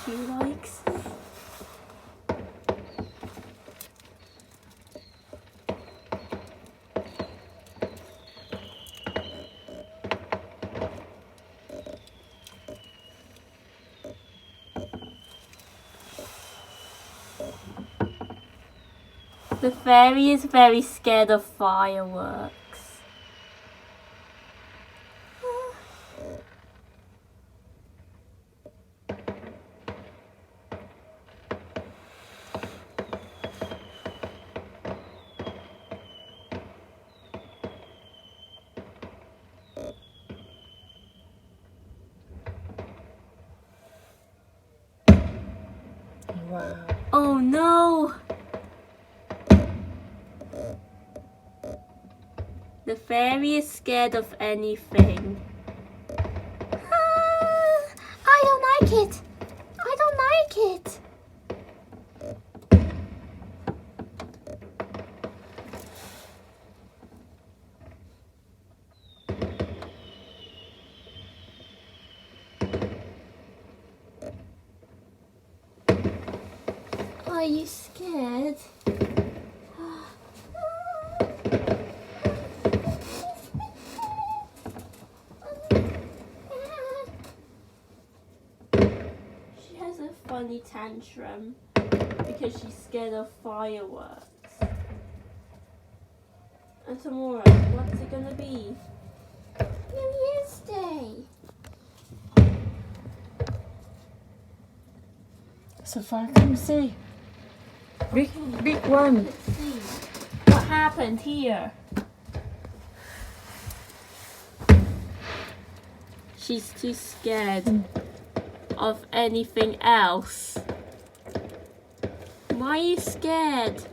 she likes it. The fairy is very scared of fireworks. Wow. Oh no! The fairy is scared of anything. I don't like it! I don't like it! Are you scared? She has a funny tantrum because she's scared of fireworks. And tomorrow, what's it gonna be? New Year's Day! So far, come see. Big one. Let's see what happened here. She's too scared of anything else. Why are you scared?